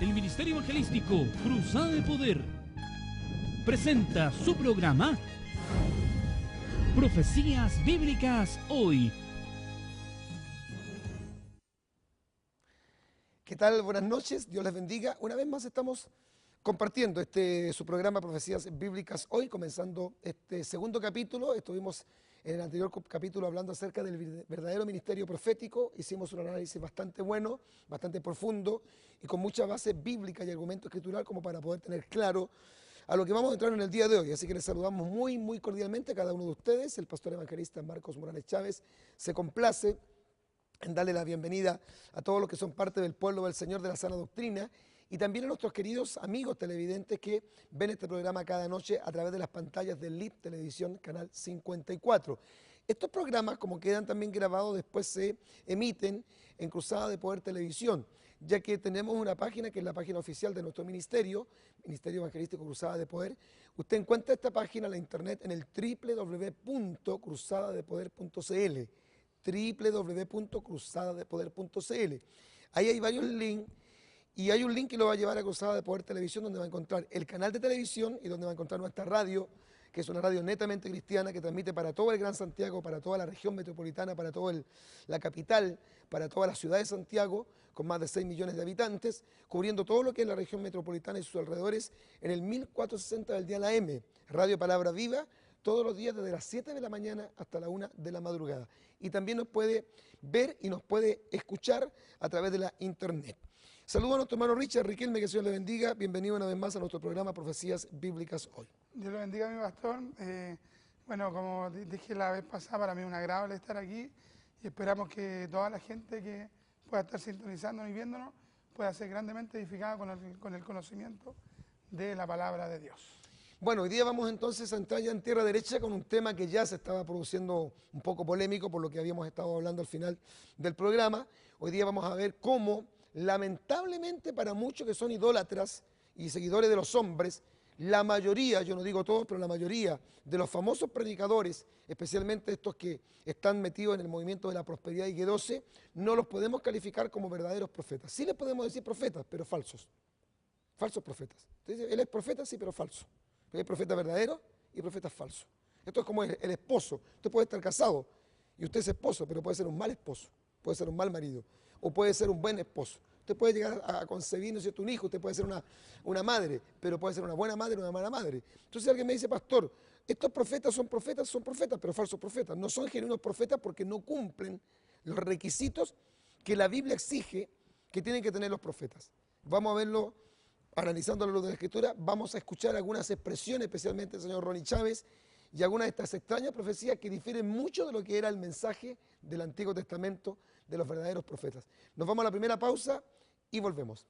El Ministerio Evangelístico Cruzada de Poder presenta su programa Profecías Bíblicas Hoy. ¿Qué tal? Buenas noches, Dios les bendiga. Una vez más estamos compartiendo su programa Profecías Bíblicas Hoy, comenzando este segundo capítulo. Estuvimos en el anterior capítulo hablando acerca del verdadero ministerio profético. Hicimos un análisis bastante bueno, bastante profundo y con mucha base bíblica y argumento escritural como para poder tener claro a lo que vamos a entrar en el día de hoy. Así que les saludamos muy cordialmente a cada uno de ustedes. El pastor evangelista Marcos Morales Chávez se complace en darle la bienvenida a todos los que son parte del pueblo del Señor de la sana doctrina y también a nuestros queridos amigos televidentes que ven este programa cada noche a través de las pantallas del LIP Televisión Canal 54. Estos programas, como quedan también grabados, después se emiten en Cruzada de Poder Televisión, ya que tenemos una página que es la página oficial de nuestro ministerio, Ministerio Evangelístico Cruzada de Poder. Usted encuentra esta página en la internet en el www.cruzadadepoder.cl www.cruzadadepoder.cl. Ahí hay varios links y hay un link que lo va a llevar a Cruzada de Poder Televisión, donde va a encontrar el canal de televisión y donde va a encontrar nuestra radio, que es una radio netamente cristiana que transmite para todo el Gran Santiago, para toda la región metropolitana, para toda la capital, para toda la ciudad de Santiago, con más de 6 millones de habitantes, cubriendo todo lo que es la región metropolitana y sus alrededores en el 1460 del día la M, Radio Palabra Viva, todos los días desde las 7 de la mañana hasta la 1 de la madrugada. Y también nos puede ver y nos puede escuchar a través de la internet. Saludos a nuestro hermano Richard Riquelme, que el Señor le bendiga. Bienvenido una vez más a nuestro programa Profecías Bíblicas Hoy. Dios lo bendiga, mi pastor. Bueno, como dije la vez pasada, para mí es un agrado estar aquí y esperamos que toda la gente que pueda estar sintonizándonos y viéndonos pueda ser grandemente edificada con el conocimiento de la palabra de Dios. Bueno, hoy día vamos entonces a entrar ya en tierra derecha con un tema que ya se estaba produciendo un poco polémico por lo que habíamos estado hablando al final del programa. Hoy día vamos a ver cómo, lamentablemente para muchos que son idólatras y seguidores de los hombres, la mayoría, yo no digo todos, pero la mayoría de los famosos predicadores, especialmente estos que están metidos en el movimiento de la prosperidad y G12, no los podemos calificar como verdaderos profetas. Sí les podemos decir profetas, pero falsos. Falsos profetas. Entonces, él es profeta, sí, pero falso. Hay profetas verdaderos y profetas falsos. Esto es como el esposo. Usted puede estar casado y usted es esposo, pero puede ser un mal esposo, puede ser un mal marido, o puede ser un buen esposo. Usted puede llegar a concebir, ¿no es cierto?, un hijo, usted puede ser una madre, pero puede ser una buena madre o una mala madre. Entonces alguien me dice, pastor, estos profetas, pero falsos profetas. No son genuinos profetas porque no cumplen los requisitos que la Biblia exige que tienen que tener los profetas. Vamos a verlo. Analizando la luz de la Escritura, vamos a escuchar algunas expresiones, especialmente del señor Ronnie Chávez, y algunas de estas extrañas profecías que difieren mucho de lo que era el mensaje del Antiguo Testamento de los verdaderos profetas. Nos vamos a la primera pausa y volvemos.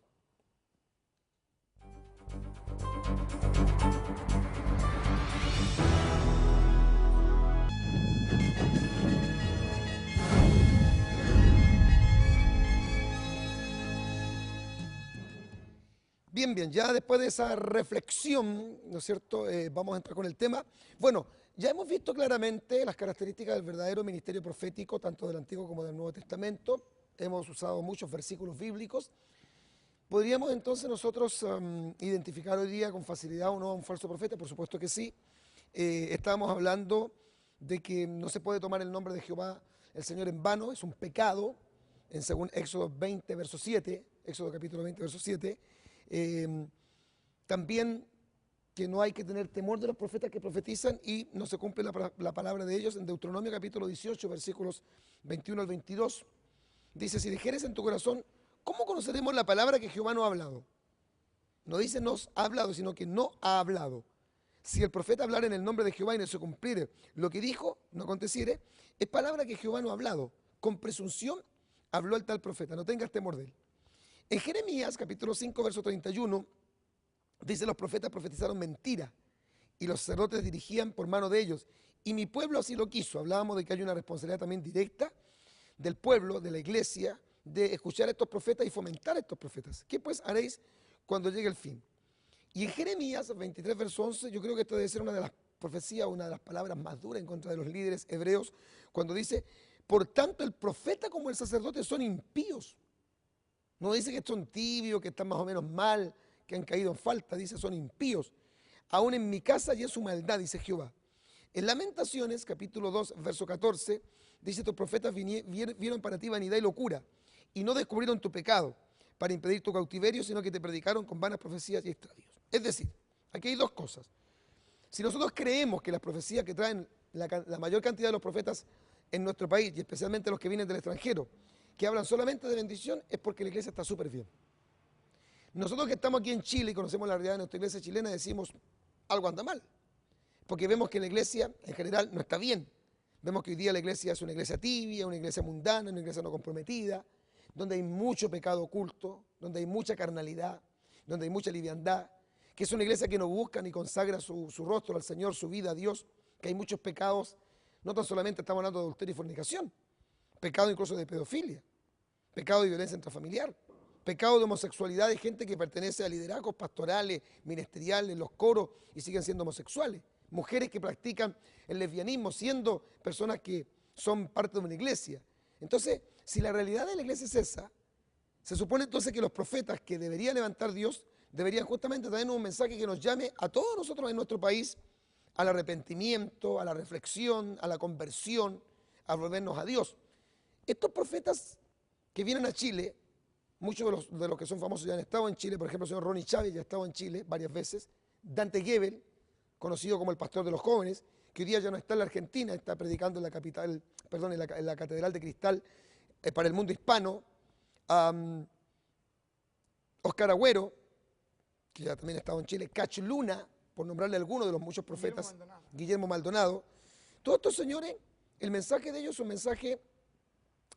Bien, ya después de esa reflexión, ¿no es cierto?, vamos a entrar con el tema. Bueno, ya hemos visto claramente las características del verdadero ministerio profético, tanto del Antiguo como del Nuevo Testamento. Hemos usado muchos versículos bíblicos. ¿Podríamos entonces nosotros identificar hoy día con facilidad o no a un falso profeta? Por supuesto que sí. Estábamos hablando de que no se puede tomar el nombre de Jehová, el Señor, en vano, es un pecado, según Éxodo 20, verso 7, Éxodo capítulo 20, verso 7. También que no hay que tener temor de los profetas que profetizan y no se cumple la palabra de ellos. En Deuteronomio capítulo 18, versículos 21 al 22, dice, si dijeres en tu corazón, ¿cómo conoceremos la palabra que Jehová no ha hablado? No dice nos ha hablado, sino que no ha hablado. Si el profeta hablara en el nombre de Jehová y no se cumpliere lo que dijo, no aconteciere, es palabra que Jehová no ha hablado. Con presunción habló el tal profeta, no tengas temor de él. En Jeremías, capítulo 5, verso 31, dice, los profetas profetizaron mentira y los sacerdotes dirigían por mano de ellos. Y mi pueblo así lo quiso. Hablábamos de que hay una responsabilidad también directa del pueblo, de la iglesia, de escuchar a estos profetas y fomentar a estos profetas. ¿Qué pues haréis cuando llegue el fin? Y en Jeremías 23, verso 11, yo creo que esta debe ser una de las profecías, una de las palabras más duras en contra de los líderes hebreos, cuando dice, por tanto el profeta como el sacerdote son impíos. No dice que son tibios, que están más o menos mal, que han caído en falta, dice son impíos. Aún en mi casa y en su maldad, dice Jehová. En Lamentaciones, capítulo 2, verso 14, dice, tus profetas vieron para ti vanidad y locura, y no descubrieron tu pecado para impedir tu cautiverio, sino que te predicaron con vanas profecías y extravíos. Es decir, aquí hay dos cosas. Si nosotros creemos que las profecías que traen la mayor cantidad de los profetas en nuestro país, y especialmente los que vienen del extranjero, que hablan solamente de bendición, es porque la iglesia está súper bien. Nosotros que estamos aquí en Chile y conocemos la realidad de nuestra iglesia chilena, decimos, algo anda mal. Porque vemos que la iglesia en general no está bien. Vemos que hoy día la iglesia es una iglesia tibia, una iglesia mundana, una iglesia no comprometida, donde hay mucho pecado oculto, donde hay mucha carnalidad, donde hay mucha liviandad, que es una iglesia que no busca ni consagra su rostro al Señor, su vida a Dios, que hay muchos pecados, no tan solamente estamos hablando de adulterio y fornicación, pecado incluso de pedofilia, pecado de violencia intrafamiliar, pecado de homosexualidad de gente que pertenece a liderazgos pastorales, ministeriales, los coros y siguen siendo homosexuales. Mujeres que practican el lesbianismo siendo personas que son parte de una iglesia. Entonces, si la realidad de la iglesia es esa, se supone entonces que los profetas que debería levantar Dios deberían justamente traernos un mensaje que nos llame a todos nosotros en nuestro país al arrepentimiento, a la reflexión, a la conversión, a volvernos a Dios. Estos profetas que vienen a Chile, muchos de los que son famosos ya han estado en Chile, por ejemplo el señor Ronnie Chávez ya ha estado en Chile varias veces, Dante Gebel, conocido como el pastor de los jóvenes, que hoy día ya no está en la Argentina, está predicando en la capital, perdón, en la Catedral de Cristal para el mundo hispano. Oscar Agüero, que ya también ha estado en Chile, Cach Luna, por nombrarle alguno de los muchos profetas, Guillermo Maldonado. Todos estos señores, el mensaje de ellos es un mensaje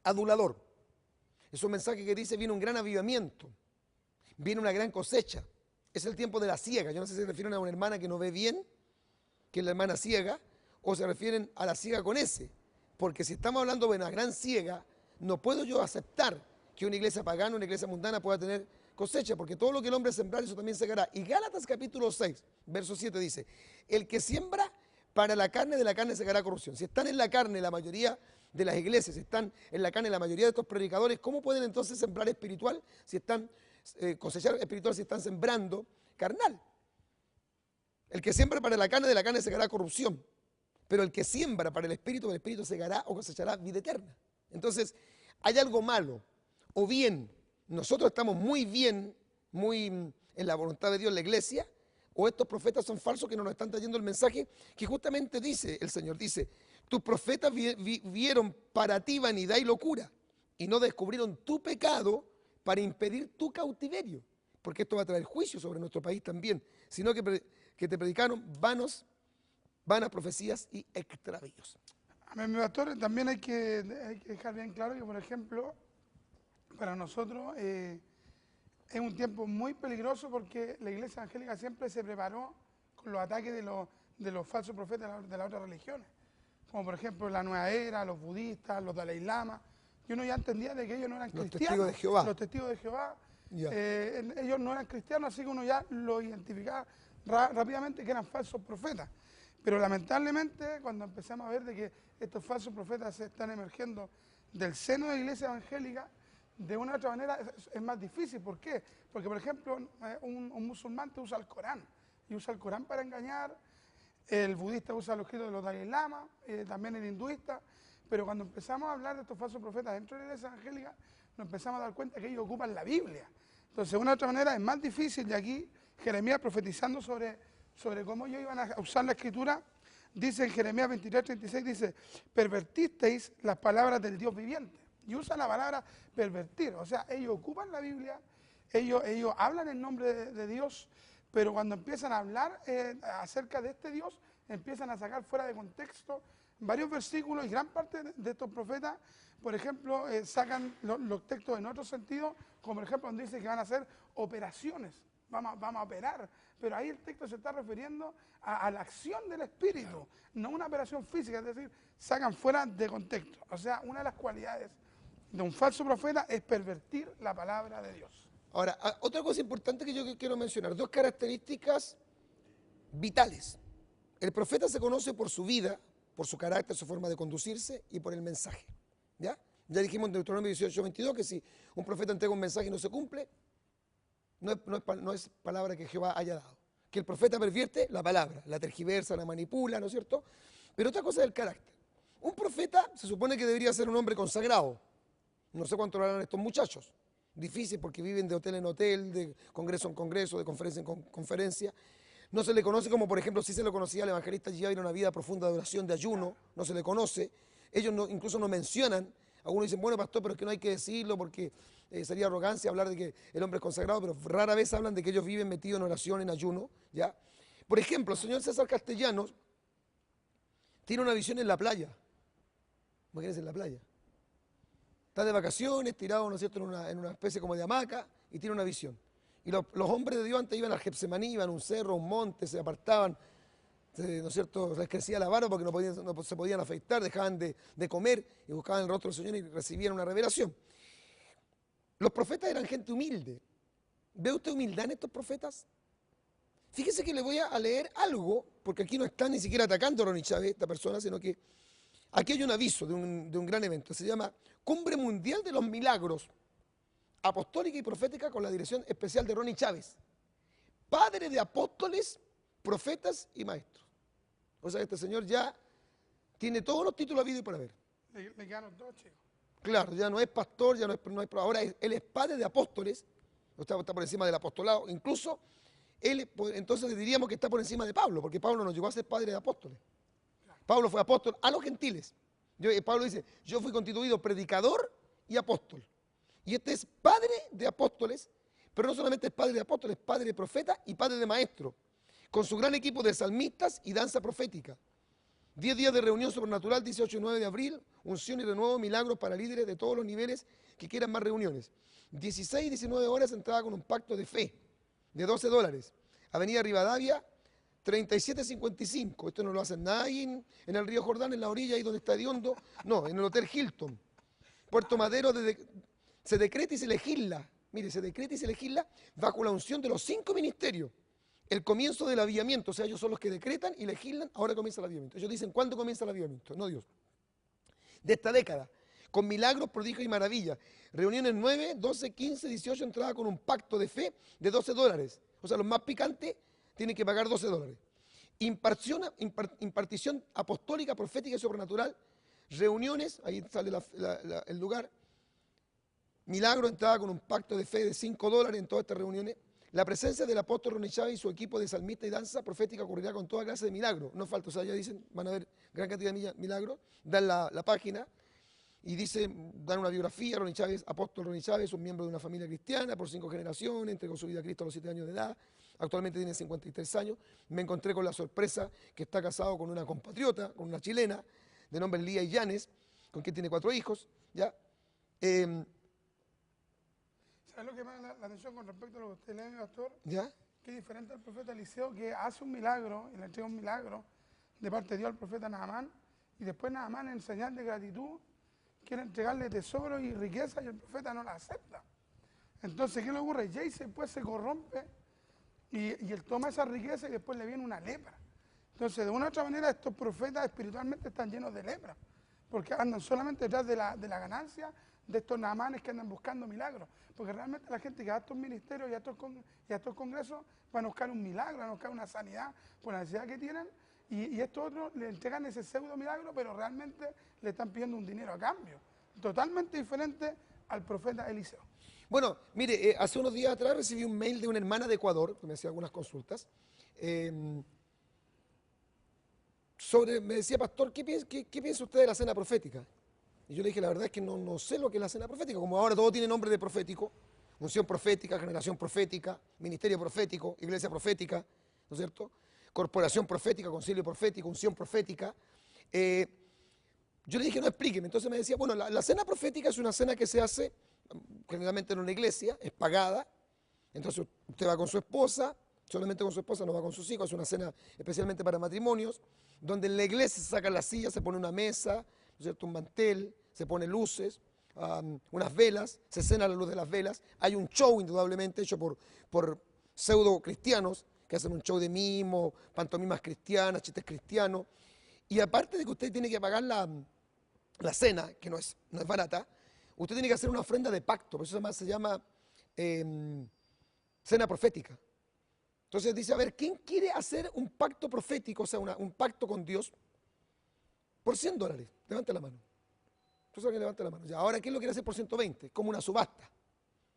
adulador. Es un mensaje que dice, viene un gran avivamiento, viene una gran cosecha. Es el tiempo de la siega. Yo no sé si se refieren a una hermana que no ve bien, que es la hermana ciega, o se refieren a la siega con S. Porque si estamos hablando de una gran siega, no puedo yo aceptar que una iglesia pagana, una iglesia mundana pueda tener cosecha, porque todo lo que el hombre sembrar, eso también segará. Y Gálatas capítulo 6, verso 7 dice, el que siembra para la carne, de la carne segará corrupción. Si están en la carne la mayoría de las iglesias, si están en la carne la mayoría de estos predicadores, ¿cómo pueden entonces sembrar espiritual si están, cosechar espiritual si están sembrando carnal? El que siembra para la carne, de la carne segará corrupción. Pero el que siembra para el espíritu segará o cosechará vida eterna. Entonces, hay algo malo. O bien, nosotros estamos muy bien, muy en la voluntad de Dios en la iglesia, o estos profetas son falsos que no nos están trayendo el mensaje que justamente dice el Señor. Dice, tus profetas vieron para ti vanidad y locura y no descubrieron tu pecado para impedir tu cautiverio. Porque esto va a traer juicio sobre nuestro país también, sino que te predicaron vanas profecías y extravíos. Amén, mi pastor. También hay que dejar bien claro que, por ejemplo, para nosotros es un tiempo muy peligroso porque la iglesia evangélica siempre se preparó con los ataques de los falsos profetas de las otras religiones, como por ejemplo la Nueva Era, los budistas, los Dalai Lama, y uno ya entendía de que ellos no eran cristianos. Los testigos de Jehová. Los testigos de Jehová, ellos no eran cristianos, así que uno ya lo identificaba rápidamente que eran falsos profetas. Pero lamentablemente cuando empezamos a ver de que estos falsos profetas se están emergiendo del seno de la iglesia evangélica, de una u otra manera es más difícil. ¿Por qué? Porque, por ejemplo, un musulmán te usa el Corán, y usa el Corán para engañar, el budista usa los escritos de los Dalai Lama, también el hinduista, pero cuando empezamos a hablar de estos falsos profetas dentro de la iglesia evangélica, nos empezamos a dar cuenta que ellos ocupan la Biblia. Entonces, de una u otra manera es más difícil, y aquí Jeremías profetizando sobre cómo ellos iban a usar la escritura, dice en Jeremías 23:36, dice, pervertisteis las palabras del Dios viviente. Y usa la palabra pervertir, o sea, ellos ocupan la Biblia, ellos hablan en nombre de Dios, pero cuando empiezan a hablar acerca de este Dios, empiezan a sacar fuera de contexto varios versículos, y gran parte de estos profetas, por ejemplo, sacan los textos en otro sentido, como por ejemplo donde dice que van a hacer operaciones, vamos a operar, pero ahí el texto se está refiriendo a la acción del Espíritu, no una operación física, es decir, sacan fuera de contexto. O sea, una de las cualidades de un falso profeta es pervertir la palabra de Dios. Ahora, otra cosa importante que yo quiero mencionar, dos características vitales. El profeta se conoce por su vida, por su carácter, su forma de conducirse y por el mensaje, ¿ya? Ya dijimos en Deuteronomio 18:22 que si un profeta entrega un mensaje y no se cumple, no es palabra que Jehová haya dado. Que el profeta pervierte la palabra, la tergiversa, la manipula, ¿no es cierto? Pero otra cosa es el carácter. Un profeta se supone que debería ser un hombre consagrado. No sé cuánto lo harán estos muchachos. Difícil porque viven de hotel en hotel, de congreso en congreso, de conferencia en conferencia. No se le conoce como, por ejemplo, si se lo conocía al evangelista Givairo, una vida profunda de oración, de ayuno, no se le conoce. Ellos incluso no mencionan. Algunos dicen, bueno, pastor, pero es que no hay que decirlo porque sería arrogancia hablar de que el hombre es consagrado, pero rara vez hablan de que ellos viven metidos en oración, en ayuno, ¿ya? Por ejemplo, el señor César Castellanos tiene una visión en la playa. Imagínense en la playa. Está de vacaciones, tirado, ¿no es cierto?, en una especie como de hamaca y tiene una visión. Y los hombres de Dios antes iban al Getsemaní, iban a un cerro, a un monte, se apartaban, ¿no es cierto?, les crecía la barba porque no se podían afeitar, dejaban de comer y buscaban el rostro del Señor y recibían una revelación. Los profetas eran gente humilde. ¿Ve usted humildad en estos profetas? Fíjese que le voy a leer algo, porque aquí no están ni siquiera atacando a Ronnie Chávez, esta persona, sino que aquí hay un aviso de un gran evento. Se llama Cumbre Mundial de los Milagros, Apostólica y Profética con la dirección especial de Ronnie Chávez, padre de apóstoles, profetas y maestros. O sea, este señor ya tiene todos los títulos habidos y por haber. Le quedaron dos, chicos. Claro, ya no es pastor, ya no es ahora él es padre de apóstoles, está por encima del apostolado. Incluso, entonces le diríamos que está por encima de Pablo, porque Pablo no llegó a ser padre de apóstoles. Pablo fue apóstol a los gentiles. Pablo dice, yo fui constituido predicador y apóstol. Y este es padre de apóstoles, pero no solamente es padre de apóstoles, es padre de profeta y padre de maestro, con su gran equipo de salmistas y danza profética. 10 días de reunión sobrenatural, 18 y 9 de abril, unción y renuevo, milagros para líderes de todos los niveles que quieran más reuniones. 16 y 19 horas entrada con un pacto de fe de $12. Avenida Rivadavia, 3755. Esto no lo hacen nadie en el río Jordán, en la orilla, ahí donde está Hediondo. No, en el Hotel Hilton. Puerto Madero, se decreta y se legisla. Mire, se decreta y se legisla bajo la unción de los 5 ministerios. El comienzo del avivamiento, o sea, ellos son los que decretan y legislan, ahora comienza el avivamiento. Ellos dicen, ¿cuándo comienza el avivamiento? No Dios. De esta década, con milagros, prodigios y maravillas. Reuniones 9, 12, 15, 18, entrada con un pacto de fe de $12. O sea, los más picantes tienen que pagar $12. Impartición apostólica, profética y sobrenatural. Reuniones, ahí sale el lugar. Milagro, entrada con un pacto de fe de $5 en todas estas reuniones. La presencia del apóstol Ronnie Chávez y su equipo de salmista y danza profética ocurrirá con toda clase de milagros. No falta, o sea, ya dicen, van a ver gran cantidad de milagros. Dan la página y dan una biografía. Ronnie Chávez, apóstol Ronnie Chávez, un miembro de una familia cristiana por 5 generaciones, entregó su vida a Cristo a los 7 años de edad. Actualmente tiene 53 años. Me encontré con la sorpresa que está casado con una compatriota, con una chilena, de nombre Lía Illanes, con quien tiene 4 hijos. ¿Ya? ¿Sabes lo que me da la atención con respecto a lo que usted lee, pastor? ¿Ya? Que es diferente al profeta Eliseo, que hace un milagro y le entrega un milagro de parte de Dios al profeta Naamán, y después Naamán, en señal de gratitud, quiere entregarle tesoro y riqueza y el profeta no la acepta. Entonces, ¿qué le ocurre? Jayce pues se corrompe y él toma esa riqueza y después le viene una lepra. Entonces, de una u otra manera, estos profetas espiritualmente están llenos de lepra, porque andan solamente detrás de la ganancia de estos Naamanes que andan buscando milagros. Porque realmente la gente que va a estos ministerios y a estos congresos van a buscar un milagro, van a buscar una sanidad por la necesidad que tienen, y estos otros le entregan ese pseudo milagro, pero realmente le están pidiendo un dinero a cambio. Totalmente diferente al profeta Eliseo. Bueno, mire, hace unos días atrás recibí un mail de una hermana de Ecuador, que me hacía algunas consultas, me decía, pastor, ¿qué piensa usted de la cena profética? Y yo le dije, la verdad es que no sé lo que es la cena profética, como ahora todo tiene nombre de profético, unción profética, generación profética, ministerio profético, iglesia profética, ¿no es cierto? Corporación profética, concilio profético, unción profética. Yo le dije, no, explíqueme. Entonces me decía, bueno, la cena profética es una cena que se hace generalmente en una iglesia, es pagada. Entonces usted va con su esposa, solamente con su esposa, no va con sus hijos, es una cena especialmente para matrimonios, donde en la iglesia se sacan las sillas, se pone una mesa, ¿no es cierto?, un mantel, se pone luces, unas velas, se cena a la luz de las velas. Hay un show indudablemente hecho por pseudo cristianos que hacen un show de mimo, pantomimas cristianas, chistes cristianos. Y aparte de que usted tiene que pagar la cena, que no es barata, usted tiene que hacer una ofrenda de pacto, por eso se llama cena profética. Entonces dice, a ver, ¿quién quiere hacer un pacto profético, o sea, un pacto con Dios por $100? Levante la mano. Entonces alguien levanta la mano. Ya, ahora, ¿quién lo quiere hacer por 120? Como una subasta.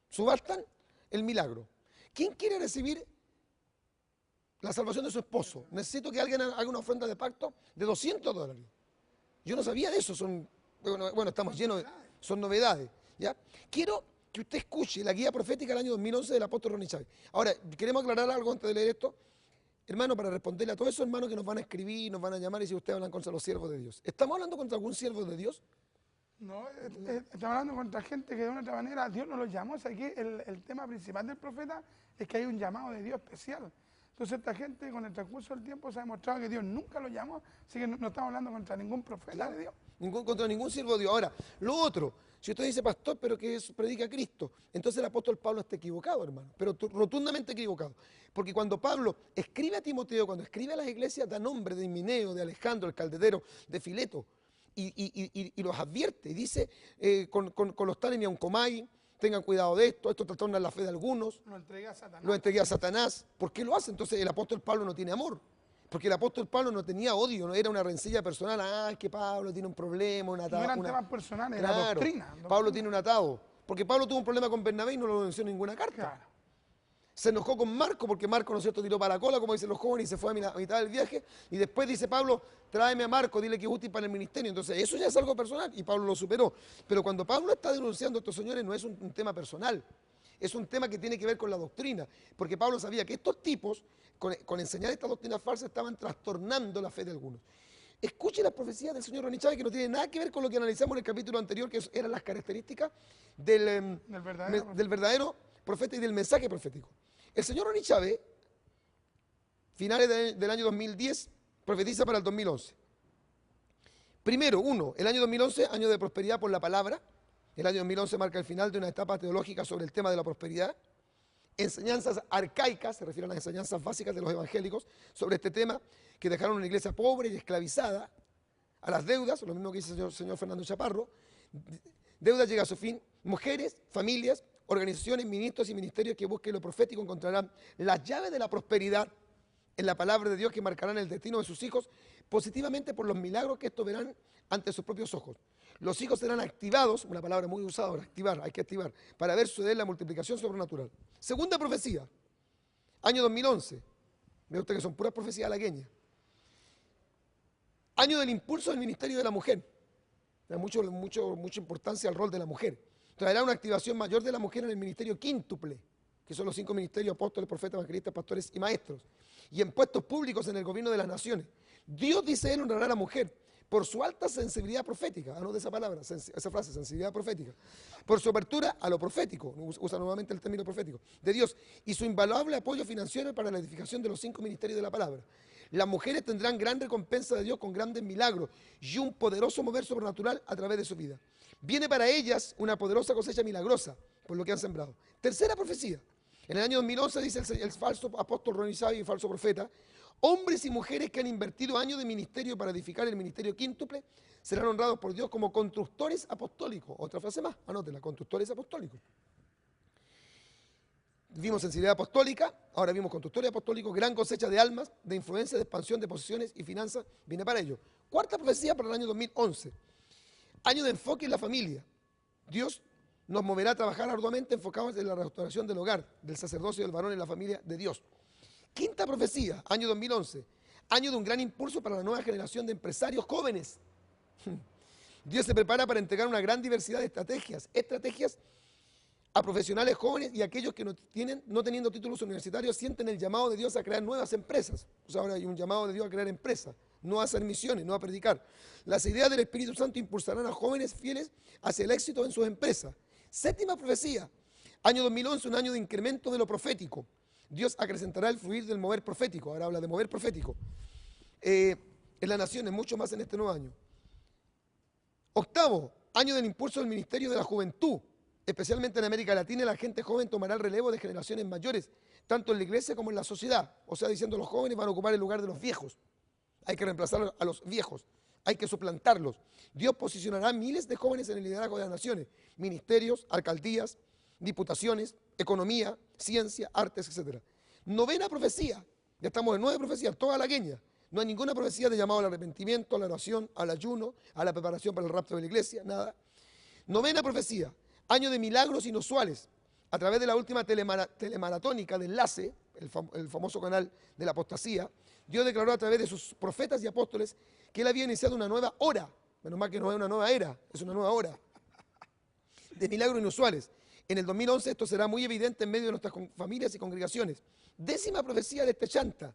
Subastan el milagro. ¿Quién quiere recibir la salvación de su esposo? Necesito que alguien haga una ofrenda de pacto de $200. Yo no sabía de eso, bueno, estamos llenos son novedades. ¿Ya? Quiero que usted escuche la guía profética del año 2011 del apóstol Ronnie Chávez. Ahora, queremos aclarar algo antes de leer esto. Hermano, para responderle a todos esos hermanos que nos van a escribir, nos van a llamar y si ustedes hablan contra los siervos de Dios. ¿Estamos hablando contra algún siervo de Dios? No, estamos hablando contra gente que de una otra manera Dios no los llamó. O sea, aquí el tema principal del profeta es que hay un llamado de Dios especial. Entonces esta gente con el transcurso del tiempo se ha demostrado que Dios nunca los llamó, así que no estamos hablando contra ningún profeta de Dios. Contra ningún siervo de Dios. Ahora, lo otro, si usted dice, pastor, pero que predica a Cristo, entonces el apóstol Pablo está equivocado, hermano, pero rotundamente equivocado. Porque cuando Pablo escribe a Timoteo, cuando escribe a las iglesias, da nombre de Himeneo, de Alejandro, el caldedero, de Fileto, y los advierte, y dice, con los tales ni aun comáis, tengan cuidado de esto trastorna la fe de algunos. Lo entregué a Satanás. Lo entregué a Satanás. ¿Por qué lo hace? Entonces el apóstol Pablo no tiene amor. Porque el apóstol Pablo no tenía odio, no era una rencilla personal. Ah, es que Pablo tiene un problema, un atado. No eran temas personales, claro, era doctrina. Pablo tiene un atado. Porque Pablo tuvo un problema con Bernabé y no lo denunció en ninguna carta. Claro. Se enojó con Marco porque Marco, ¿no es cierto?, tiró para la cola, como dicen los jóvenes, y se fue a mitad del viaje. Y después dice Pablo, tráeme a Marco, dile que es útil para el ministerio. Entonces eso ya es algo personal y Pablo lo superó. Pero cuando Pablo está denunciando a estos señores no es un tema personal. Es un tema que tiene que ver con la doctrina. Porque Pablo sabía que estos tipos, con enseñar estas doctrinas falsas, estaban trastornando la fe de algunos. Escuche las profecías del señor Ronnie Chávez, que no tiene nada que ver con lo que analizamos en el capítulo anterior, que eran las características del verdadero profeta y del mensaje profético. El señor Ronnie Chávez, finales del año 2010, profetiza para el 2011. Primero, el año 2011, año de prosperidad por la palabra. El año 2011 marca el final de una etapa teológica sobre el tema de la prosperidad. Enseñanzas arcaicas, se refieren a las enseñanzas básicas de los evangélicos sobre este tema, que dejaron una iglesia pobre y esclavizada a las deudas, lo mismo que dice el señor Fernando Chaparro. Deuda llega a su fin. Mujeres, familias, organizaciones, ministros y ministerios que busquen lo profético encontrarán las llaves de la prosperidad en la palabra de Dios que marcarán el destino de sus hijos positivamente por los milagros que estos verán ante sus propios ojos. Los hijos serán activados, una palabra muy usada ahora, activar, hay que activar, para ver suceder la multiplicación sobrenatural. Segunda profecía, año 2011. Ve usted que son puras profecías halagueñas. Año del impulso del ministerio de la mujer. Da mucha importancia al rol de la mujer. Traerá una activación mayor de la mujer en el ministerio quíntuple, que son los 5 ministerios: apóstoles, profetas, evangelistas, pastores y maestros, y en puestos públicos en el gobierno de las naciones. Dios, dice él, honrará a la mujer por su alta sensibilidad profética. Anote esa palabra, esa frase, sensibilidad profética. Por su apertura a lo profético, usa nuevamente el término profético, de Dios, y su invaluable apoyo financiero para la edificación de los 5 ministerios de la palabra. Las mujeres tendrán gran recompensa de Dios con grandes milagros y un poderoso mover sobrenatural a través de su vida. Viene para ellas una poderosa cosecha milagrosa por lo que han sembrado. Tercera profecía. En el año 2011 dice el falso apóstol Ronnie Chávez y falso profeta: hombres y mujeres que han invertido años de ministerio para edificar el ministerio quíntuple serán honrados por Dios como constructores apostólicos. Otra frase más, anótela, constructores apostólicos. Vimos sensibilidad apostólica, ahora vimos constructores apostólicos, gran cosecha de almas, de influencia, de expansión, de posiciones y finanzas, viene para ello. Cuarta profecía para el año 2011. Año de enfoque en la familia. Dios nos moverá a trabajar arduamente enfocados en la restauración del hogar, del sacerdocio del varón en la familia de Dios. Quinta profecía, año 2011. Año de un gran impulso para la nueva generación de empresarios jóvenes. Dios se prepara para entregar una gran diversidad de estrategias a profesionales jóvenes y aquellos que no teniendo títulos universitarios sienten el llamado de Dios a crear nuevas empresas. O sea, ahora hay un llamado de Dios a crear empresas, no a hacer misiones, no a predicar. Las ideas del Espíritu Santo impulsarán a jóvenes fieles hacia el éxito en sus empresas. Séptima profecía, año 2011, un año de incremento de lo profético. Dios acrecentará el fluir del mover profético. Ahora habla de mover profético. En las naciones, mucho más en este nuevo año. Octavo, año del impulso del ministerio de la juventud. Especialmente en América Latina, la gente joven tomará el relevo de generaciones mayores, tanto en la iglesia como en la sociedad. O sea, diciendo, los jóvenes van a ocupar el lugar de los viejos. Hay que reemplazar a los viejos. hay que suplantarlos. Dios posicionará miles de jóvenes en el liderazgo de las naciones, ministerios, alcaldías, diputaciones, economía, ciencia, artes, etc. Novena profecía, ya estamos en 9 profecías, toda la queña. No hay ninguna profecía de llamado al arrepentimiento, a la oración, al ayuno, a la preparación para el rapto de la iglesia, nada. Novena profecía, año de milagros inusuales. A través de la última telemaratónica de Enlace, el famoso canal de la apostasía, Dios declaró a través de sus profetas y apóstoles que Él había iniciado una nueva hora. Menos mal que no es una nueva era, es una nueva hora de milagros inusuales. En el 2011 esto será muy evidente en medio de nuestras familias y congregaciones. 10ª profecía de este chanta.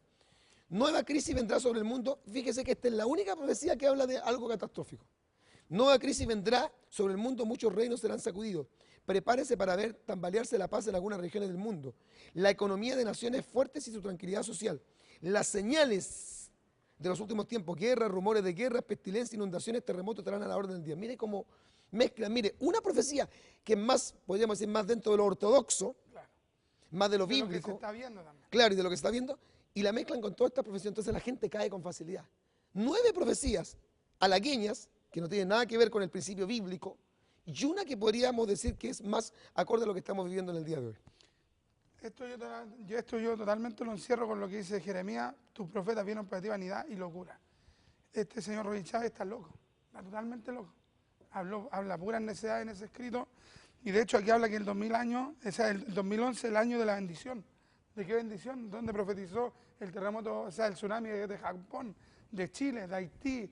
Nueva crisis vendrá sobre el mundo. Fíjese que esta es la única profecía que habla de algo catastrófico. Nueva crisis vendrá sobre el mundo, muchos reinos serán sacudidos. Prepárese para ver tambalearse la paz en algunas regiones del mundo. La economía de naciones fuertes y su tranquilidad social. Las señales de los últimos tiempos, guerras, rumores de guerras, pestilencias, inundaciones, terremotos estarán a la orden del día. Mire cómo mezclan, mire, una profecía que es más, podríamos decir, más dentro de lo ortodoxo, Claro. más de lo De lo que bíblico, se está viendo también. claro, y de lo que se está viendo, y la mezclan con toda esta profecía, entonces la gente cae con facilidad. 9 profecías halagueñas, que no tienen nada que ver con el principio bíblico, y una que podríamos decir que es más acorde a lo que estamos viviendo en el día de hoy. Esto yo totalmente lo encierro con lo que dice Jeremías: tus profetas vienen para ti vanidad y locura. Este señor Ronnie Chávez está loco, está totalmente loco. Habla puras necedades en ese escrito, y de hecho aquí habla que el 2011 el año de la bendición. ¿De qué bendición? ¿Dónde profetizó el terremoto, o sea, el tsunami de Japón, de Chile, de Haití,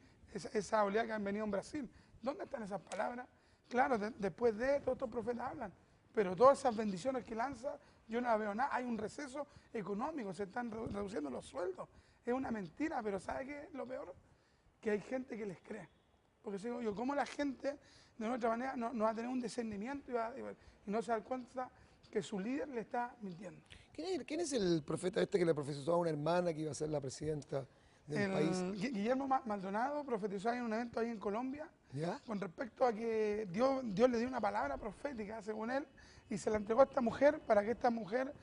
esa oleada que han venido en Brasil? ¿Dónde están esas palabras? Claro, después de todos estos profetas hablan, pero todas esas bendiciones que lanza, yo no la veo nada. Hay un receso económico, se están reduciendo los sueldos. Es una mentira, pero ¿sabe qué es lo peor? Que hay gente que les cree. Porque digo yo, ¿cómo la gente de otra manera no va a tener un discernimiento y no se da cuenta que su líder le está mintiendo? ¿Quién es el profeta este que le profetizó a una hermana que iba a ser la presidenta del país? Guillermo Maldonado profetizó en un evento ahí en Colombia, ¿Ya? con respecto a que Dios le dio una palabra profética, según él, y se la entregó a esta mujer para que esta mujer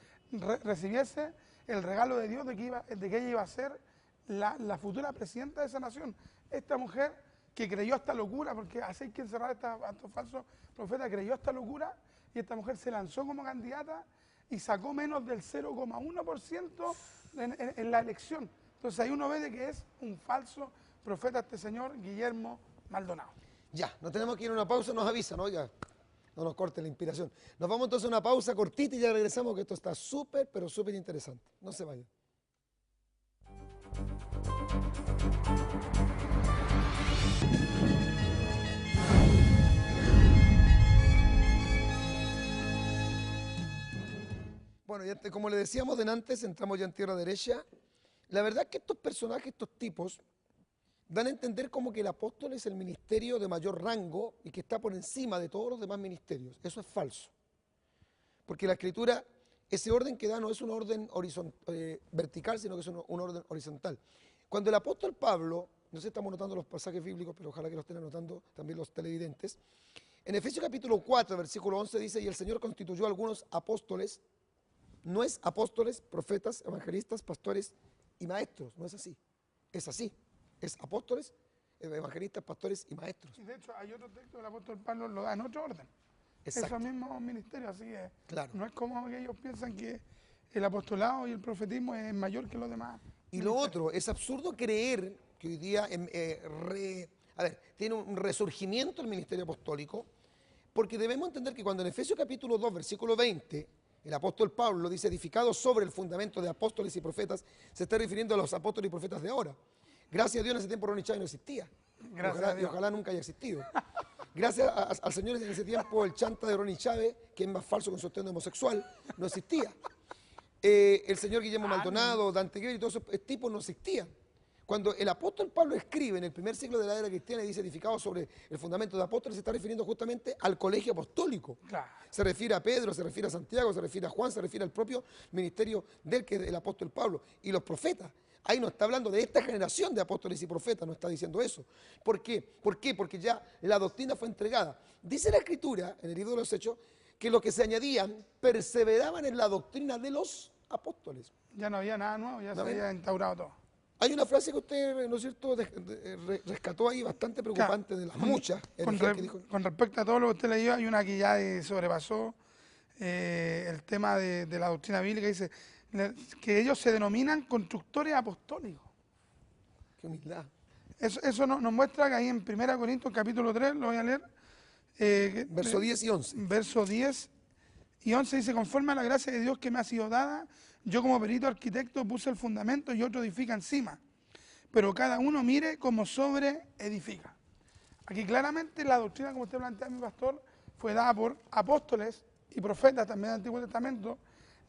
recibiese el regalo de Dios de que ella iba a ser la futura presidenta de esa nación. Esta mujer que creyó esta locura, porque así hay que encerrar a estos falsos profetas, creyó esta locura, y esta mujer se lanzó como candidata y sacó menos del 0,1% en la elección. Entonces ahí uno ve de que es un falso profeta este señor Guillermo Maldonado. Ya, nos tenemos que ir a una pausa, nos avisan, oiga, no nos corte la inspiración. Nos vamos entonces a una pausa cortita y ya regresamos, que esto está súper, pero súper interesante. No se vayan. Bueno, ya como le decíamos antes, entramos ya en tierra derecha. La verdad es que estos personajes, estos tipos, dan a entender como que el apóstol es el ministerio de mayor rango y que está por encima de todos los demás ministerios. Eso es falso. Porque la Escritura, ese orden que da no es un orden vertical, sino que es un orden horizontal. Cuando el apóstol Pablo, no sé si estamos notando los pasajes bíblicos, pero ojalá que los estén anotando también los televidentes, en Efesios capítulo 4, versículo 11 dice: y el Señor constituyó a algunos apóstoles, no es apóstoles, profetas, evangelistas, pastores y maestros, no es así, es así. Es apóstoles, evangelistas, pastores y maestros. Y de hecho hay otro texto del apóstol Pablo, lo da en otro orden. Exacto. Esos mismos ministerios, así que Claro. no es como que ellos piensan que el apostolado y el profetismo es mayor que los demás. Y lo otro, es absurdo creer que hoy día tiene un resurgimiento el ministerio apostólico, porque debemos entender que cuando en Efesios capítulo 2, versículo 20, el apóstol Pablo dice edificado sobre el fundamento de apóstoles y profetas, se está refiriendo a los apóstoles y profetas de ahora. Gracias a Dios en ese tiempo Ronnie Chávez no existía. Y ojalá nunca haya existido. Gracias al Señor en ese tiempo el chanta de Ronnie Chávez, que es más falso que un sostén homosexual, no existía. El señor Guillermo Maldonado, Dante Gebel y todos esos tipos no existían. Cuando el apóstol Pablo escribe en el primer siglo de la era cristiana y dice edificado sobre el fundamento de apóstoles, se está refiriendo justamente al colegio apostólico. Claro. Se refiere a Pedro, se refiere a Santiago, se refiere a Juan, se refiere al propio ministerio del que es el apóstol Pablo y los profetas. Ahí no está hablando de esta generación de apóstoles y profetas, no está diciendo eso. ¿Por qué? ¿Por qué? Porque ya la doctrina fue entregada. Dice la Escritura, en el libro de los Hechos, que los que se añadían perseveraban en la doctrina de los apóstoles. Ya no había nada nuevo, ya se había instaurado todo. Hay una frase que usted, ¿no es cierto?, rescató ahí bastante preocupante de las muchas herejías que dijo. Con respecto a todo lo que usted leyó, hay una que ya sobrepasó el tema de la doctrina bíblica, dice que ellos se denominan constructores apostólicos. Qué humildad. Eso nos muestra que ahí en 1 Corintios capítulo 3, lo voy a leer. Verso 10 y 11. Verso 10 y 11 dice, conforme a la gracia de Dios que me ha sido dada, yo como perito arquitecto puse el fundamento y otro edifica encima. Pero cada uno mire como sobre edifica. Aquí claramente la doctrina, como usted plantea, mi pastor, fue dada por apóstoles y profetas también del Antiguo Testamento.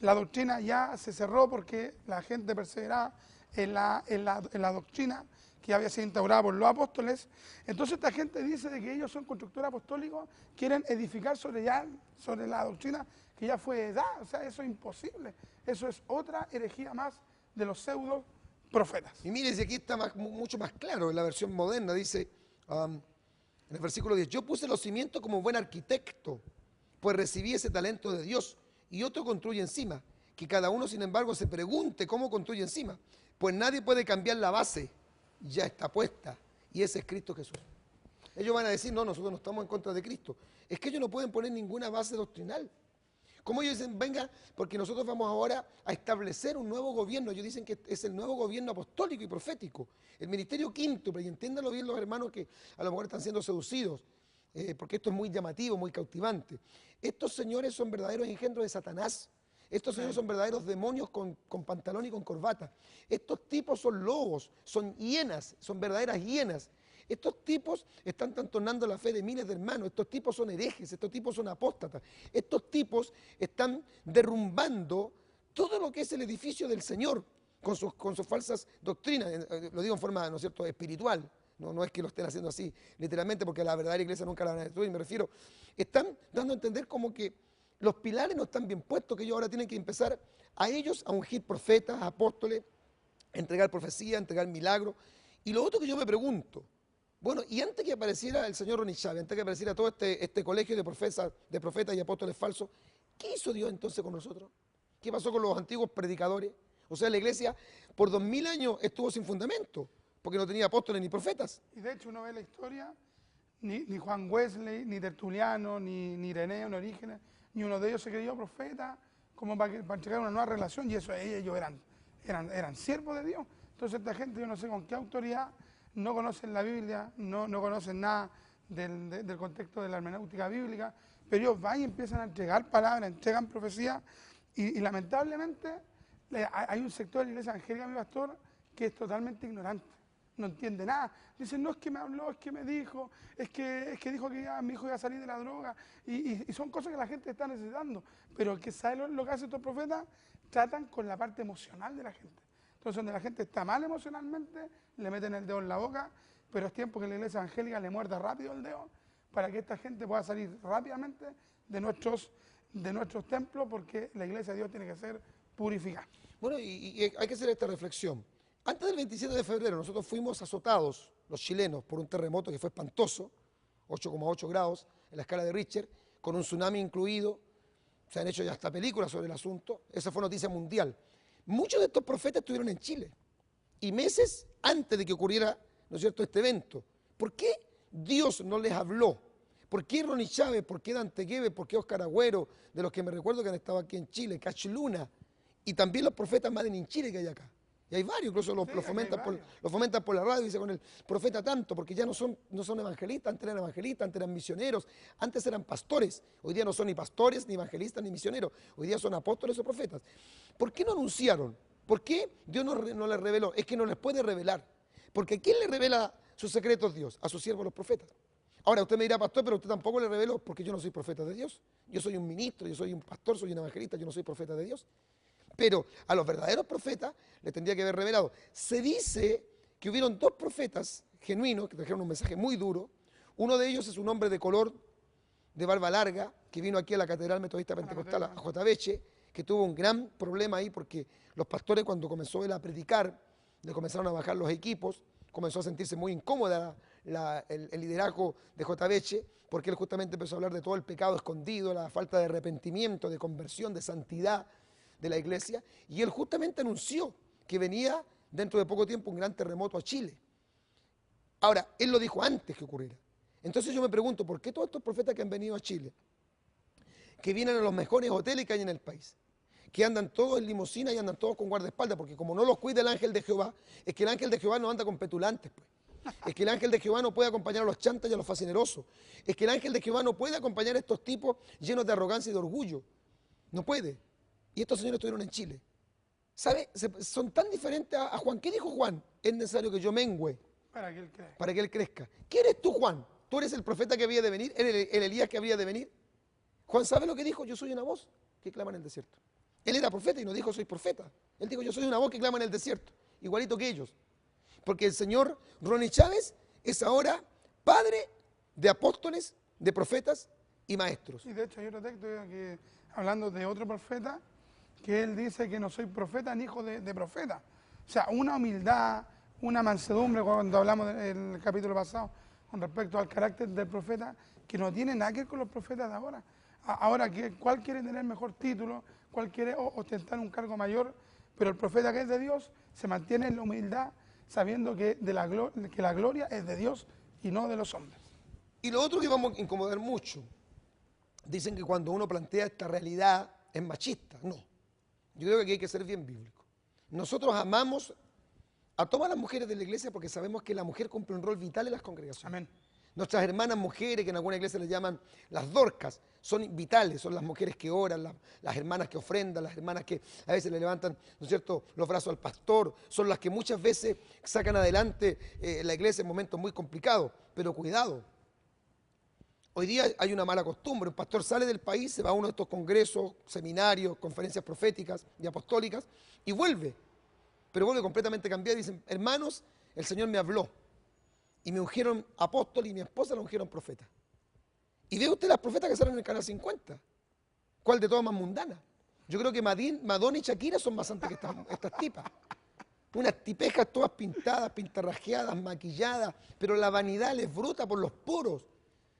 La doctrina ya se cerró porque la gente perseveraba en la doctrina que había sido instaurada por los apóstoles. Entonces esta gente dice de que ellos son constructores apostólicos, quieren edificar sobre la doctrina que ya fue dada. O sea, eso es imposible. Eso es otra herejía más de los pseudo profetas. Y mire, si aquí está mucho más claro, en la versión moderna dice, en el versículo 10, yo puse los cimientos como buen arquitecto, pues recibí ese talento de Dios, y otro construye encima, que cada uno sin embargo se pregunte cómo construye encima, pues nadie puede cambiar la base, ya está puesta, y ese es Cristo Jesús. Ellos van a decir, no, nosotros no estamos en contra de Cristo, es que ellos no pueden poner ninguna base doctrinal. Como ellos dicen, venga, porque nosotros vamos ahora a establecer un nuevo gobierno. Ellos dicen que es el nuevo gobierno apostólico y profético. El ministerio quíntuple, y entiéndanlo bien los hermanos que a lo mejor están siendo seducidos, porque esto es muy llamativo, muy cautivante. Estos señores son verdaderos engendros de Satanás. Estos señores son verdaderos demonios con pantalón y con corbata. Estos tipos son lobos, son hienas, son verdaderas hienas. Estos tipos están trastornando la fe de miles de hermanos, estos tipos son herejes, estos tipos son apóstatas, estos tipos están derrumbando todo lo que es el edificio del Señor con sus falsas doctrinas, lo digo en forma, ¿no es cierto?, espiritual, no es que lo estén haciendo así, literalmente, porque la verdadera iglesia nunca la van a destruir, me refiero, están dando a entender como que los pilares no están bien puestos, que ellos ahora tienen que empezar a ellos a ungir profetas, apóstoles, entregar profecía, entregar milagros, y lo otro que yo me pregunto, bueno, y antes que apareciera el señor Ronnie Chávez, antes que apareciera todo este colegio de profetas y apóstoles falsos, ¿qué hizo Dios entonces con nosotros? ¿Qué pasó con los antiguos predicadores? O sea, la iglesia por 2000 años estuvo sin fundamento, porque no tenía apóstoles ni profetas. Y de hecho uno ve la historia, ni Juan Wesley, ni Tertuliano, ni Ireneo, ni Orígenes, ni uno de ellos se creyó profeta, como para entregar una nueva relación, y eso ellos eran siervos de Dios. Entonces esta gente, yo no sé con qué autoridad, no conocen la Biblia, no conocen nada del contexto de la hermenéutica bíblica, pero ellos van y empiezan a entregar palabras, entregan profecía, y lamentablemente hay un sector de la iglesia evangélica, mi pastor, que es totalmente ignorante, no entiende nada. Dicen, no, es que me habló, es que me dijo, es que dijo que mi hijo iba a salir de la droga, y son cosas que la gente está necesitando, pero que ¿sabe lo que hacen estos profetas? Tratan con la parte emocional de la gente. Entonces, donde la gente está mal emocionalmente, le meten el dedo en la boca, pero es tiempo que la iglesia evangélica le muerda rápido el dedo para que esta gente pueda salir rápidamente de nuestros templos, porque la iglesia de Dios tiene que ser purificada. Bueno, y hay que hacer esta reflexión. Antes del 27 de febrero nosotros fuimos azotados, los chilenos, por un terremoto que fue espantoso, 8,8 grados en la escala de Richter, con un tsunami incluido. Se han hecho ya hasta películas sobre el asunto. Esa fue noticia mundial. Muchos de estos profetas estuvieron en Chile y meses antes de que ocurriera, ¿no es cierto?, este evento. ¿Por qué Dios no les habló? ¿Por qué Ronnie Chávez? ¿Por qué Dante Gebel? ¿Por qué Oscar Agüero? De los que me recuerdo que han estado aquí en Chile, Cach Luna, y también los profetas Made in Chile que hay acá. Y hay varios, incluso los fomentan por la radio, dice con el profeta tanto, porque ya no son evangelistas, antes eran evangelistas, antes eran misioneros, antes eran pastores, hoy día no son ni pastores, ni evangelistas, ni misioneros, hoy día son apóstoles o profetas. ¿Por qué no anunciaron? ¿Por qué Dios no les reveló? Es que no les puede revelar, porque ¿a quién le revela sus secretos Dios? A sus siervos los profetas. Ahora usted me dirá, pastor, pero usted tampoco le reveló, porque yo no soy profeta de Dios, yo soy un ministro, yo soy un pastor, soy un evangelista, yo no soy profeta de Dios. Pero a los verdaderos profetas les tendría que haber revelado. Se dice que hubieron dos profetas genuinos que trajeron un mensaje muy duro. Uno de ellos es un hombre de color, de barba larga, que vino aquí a la Catedral Metodista Pentecostal, a Jotaveche, que tuvo un gran problema ahí porque los pastores, cuando comenzó él a predicar, le comenzaron a bajar los equipos, comenzó a sentirse muy incómoda el liderazgo de Jotaveche, porque él justamente empezó a hablar de todo el pecado escondido, la falta de arrepentimiento, de conversión, de santidad de la iglesia, y él justamente anunció que venía dentro de poco tiempo un gran terremoto a Chile. Ahora, él lo dijo antes que ocurriera. Entonces yo me pregunto, ¿por qué todos estos profetas que han venido a Chile, que vienen a los mejores hoteles que hay en el país, que andan todos en limusina y andan todos con guardaespaldas, porque como no los cuida el ángel de Jehová, es que el ángel de Jehová no anda con petulantes, pues. Es que el ángel de Jehová no puede acompañar a los chantas y a los fascinerosos. Es que el ángel de Jehová no puede acompañar a estos tipos llenos de arrogancia y de orgullo. No puede. Y estos señores estuvieron en Chile. ¿Sabe? Son tan diferentes a Juan. ¿Qué dijo Juan? Es necesario que yo mengüe Para que él crezca. para que él crezca. ¿Quién eres tú, Juan? ¿Tú eres el profeta que había de venir? ¿Eres el Elías que había de venir? Juan, ¿sabe lo que dijo? Yo soy una voz que clama en el desierto. Él era profeta y no dijo soy profeta. Él dijo yo soy una voz que clama en el desierto. Igualito que ellos. Porque el señor Ronnie Chávez es ahora padre de apóstoles, de profetas y maestros. Y de hecho hay otro texto que, hablando de otro profeta, que él dice que no soy profeta ni hijo de profeta. O sea, una humildad, una mansedumbre, cuando hablamos del capítulo pasado, con respecto al carácter del profeta, que no tiene nada que ver con los profetas de ahora. Ahora, ¿cuál quiere tener mejor título? ¿Cuál quiere ostentar un cargo mayor? Pero el profeta que es de Dios se mantiene en la humildad, sabiendo que la gloria es de Dios y no de los hombres. Y lo otro que vamos a incomodar mucho, dicen que cuando uno plantea esta realidad es machista. No, yo creo que aquí hay que ser bien bíblico. Nosotros amamos a todas las mujeres de la iglesia porque sabemos que la mujer cumple un rol vital en las congregaciones. Amén. Nuestras hermanas mujeres, que en alguna iglesia les llaman las dorcas, son vitales, son las mujeres que oran, las hermanas que ofrendan, las hermanas que a veces le levantan, ¿no es cierto?, los brazos al pastor, son las que muchas veces sacan adelante la iglesia en momentos muy complicados. Pero cuidado, hoy día hay una mala costumbre, un pastor sale del país, se va a uno de estos congresos, seminarios, conferencias proféticas y apostólicas y vuelve, pero vuelve completamente cambiado y dicen, hermanos, el Señor me habló. Y me ungieron apóstol y mi esposa la ungieron profeta. Y ve usted las profetas que salen en el canal 50. ¿Cuál de todas más mundana? Yo creo que Madonna y Shakira son más santas que estas tipas. Unas tipejas todas pintadas, pintarrajeadas, maquilladas, pero la vanidad les brota por los poros.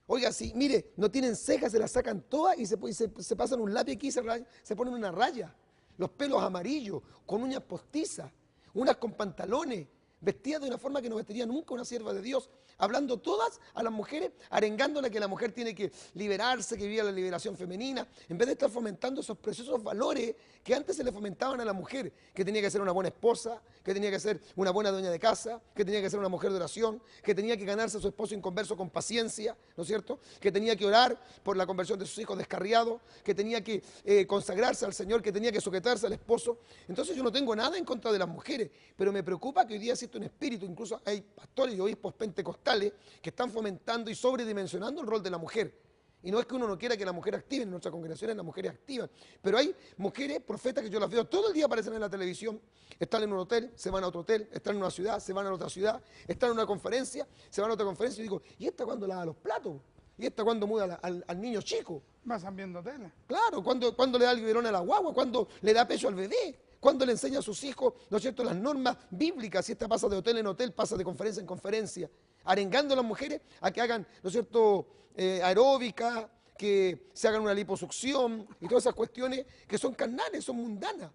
Oiga, sí, mire, no tienen cejas, se las sacan todas y se pasan un lápiz aquí y se ponen una raya. Los pelos amarillos, con uñas postizas, unas con pantalones, vestidas de una forma que no vestiría nunca una sierva de Dios, hablando todas a las mujeres, arengándole que la mujer tiene que liberarse, que viva la liberación femenina, en vez de estar fomentando esos preciosos valores que antes se le fomentaban a la mujer, que tenía que ser una buena esposa, que tenía que ser una buena dueña de casa, que tenía que ser una mujer de oración, que tenía que ganarse a su esposo inconverso con paciencia, ¿no es cierto?, que tenía que orar por la conversión de sus hijos descarriados, que tenía que consagrarse al Señor, que tenía que sujetarse al esposo. Entonces yo no tengo nada en contra de las mujeres, pero me preocupa que hoy día existe un espíritu, incluso hay pastores y obispos pentecostales que están fomentando y sobredimensionando el rol de la mujer. Y no es que uno no quiera que la mujer active, en nuestras congregaciones las mujeres activan, pero hay mujeres profetas que yo las veo todo el día, aparecen en la televisión, están en un hotel, se van a otro hotel, están en una ciudad, se van a otra ciudad, están en una conferencia, se van a otra conferencia y digo, ¿y esta cuándo lava los platos? ¿Y esta cuándo muda al niño chico? Pasan viendo tele. Claro, ¿cuándo le da el biberón a la guagua? ¿Cuándo le da pecho al bebé? ¿Cuándo le enseña a sus hijos, ¿no es cierto?, las normas bíblicas? Si esta pasa de hotel en hotel, pasa de conferencia en conferencia, arengando a las mujeres a que hagan, ¿no es cierto?, aeróbica, que se hagan una liposucción y todas esas cuestiones que son carnales, son mundanas.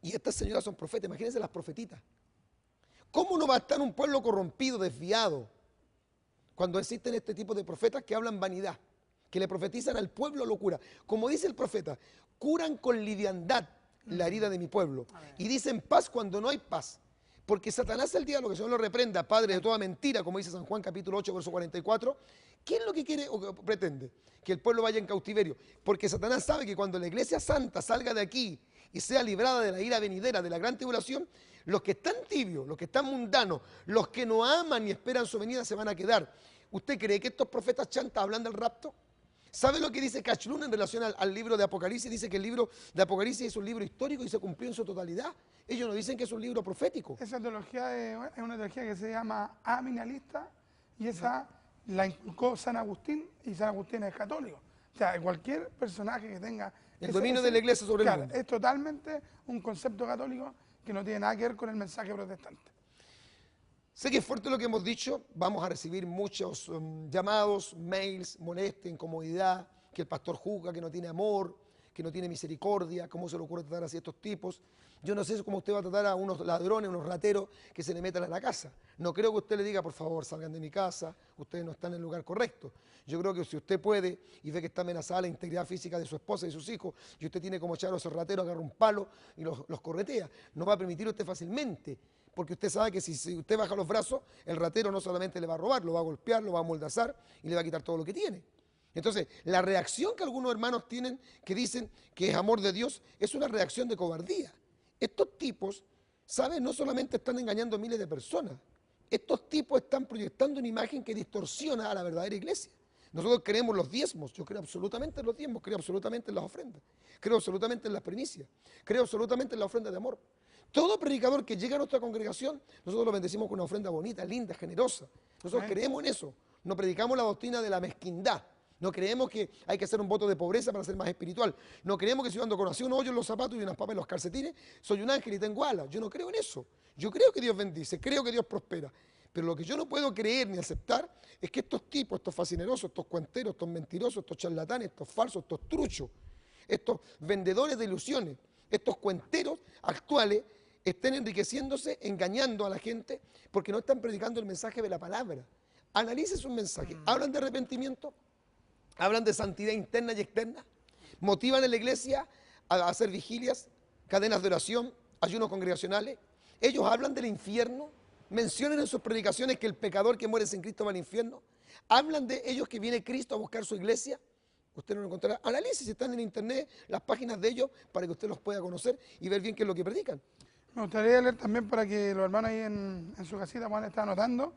Y estas señoras son profetas, imagínense las profetitas. ¿Cómo no va a estar un pueblo corrompido, desviado, cuando existen este tipo de profetas que hablan vanidad, que le profetizan al pueblo locura? Como dice el profeta, curan con liviandad la herida de mi pueblo y dicen paz cuando no hay paz. Porque Satanás el diablo, que el Señor lo reprenda, padre de toda mentira, como dice San Juan capítulo 8, verso 44, ¿qué es lo que quiere o que pretende? Que el pueblo vaya en cautiverio. Porque Satanás sabe que cuando la iglesia santa salga de aquí y sea librada de la ira venidera, de la gran tribulación, los que están tibios, los que están mundanos, los que no aman y esperan su venida se van a quedar. ¿Usted cree que estos profetas chantas hablan del rapto? ¿Sabe lo que dice Cachlun en relación al libro de Apocalipsis? Dice que el libro de Apocalipsis es un libro histórico y se cumplió en su totalidad. Ellos nos dicen que es un libro profético. Esa teología es una teología que se llama aminalista y esa la inculcó San Agustín y San Agustín es católico. O sea, cualquier personaje que tenga... El dominio de la iglesia sobre el mundo. Es totalmente un concepto católico que no tiene nada que ver con el mensaje protestante. Sé que es fuerte lo que hemos dicho, vamos a recibir muchos llamados, mails, molestia, incomodidad, que el pastor juzga, que no tiene amor, que no tiene misericordia, cómo se le ocurre tratar así a estos tipos. Yo no sé cómo usted va a tratar a unos ladrones, unos rateros que se le metan a la casa. No creo que usted le diga, por favor, salgan de mi casa, ustedes no están en el lugar correcto. Yo creo que si usted puede y ve que está amenazada la integridad física de su esposa y de sus hijos, y usted tiene como echar a esos rateros, agarra un palo y los corretea, no va a permitir usted fácilmente. Porque usted sabe que si usted baja los brazos, el ratero no solamente le va a robar, lo va a golpear, lo va a amordazar y le va a quitar todo lo que tiene. Entonces, la reacción que algunos hermanos tienen, que dicen que es amor de Dios, es una reacción de cobardía. Estos tipos, ¿saben? No solamente están engañando a miles de personas, estos tipos están proyectando una imagen que distorsiona a la verdadera iglesia. Nosotros creemos los diezmos, yo creo absolutamente en los diezmos, creo absolutamente en las ofrendas, creo absolutamente en las primicias, creo absolutamente en la ofrenda de amor. Todo predicador que llega a nuestra congregación, nosotros lo bendecimos con una ofrenda bonita, linda, generosa. Nosotros creemos en eso. No predicamos la doctrina de la mezquindad. No creemos que hay que hacer un voto de pobreza para ser más espiritual. No creemos que si yo ando con así un hoyo en los zapatos y unas papas en los calcetines, soy un ángel y tengo alas. Yo no creo en eso. Yo creo que Dios bendice, creo que Dios prospera. Pero lo que yo no puedo creer ni aceptar es que estos tipos, estos fascinerosos, estos cuenteros, estos mentirosos, estos charlatanes, estos falsos, estos truchos, estos vendedores de ilusiones, estos cuenteros actuales, estén enriqueciéndose, engañando a la gente, porque no están predicando el mensaje de la palabra. Analice su mensaje. Hablan de arrepentimiento, hablan de santidad interna y externa, motivan a la iglesia a hacer vigilias, cadenas de oración, ayunos congregacionales. Ellos hablan del infierno, mencionan en sus predicaciones que el pecador que muere sin Cristo va al infierno. Hablan de ellos que viene Cristo a buscar su iglesia. Usted no lo encontrará. Analice si están en internet las páginas de ellos para que usted los pueda conocer y ver bien qué es lo que predican. Me gustaría leer también para que los hermanos ahí en su casita puedan estar anotando.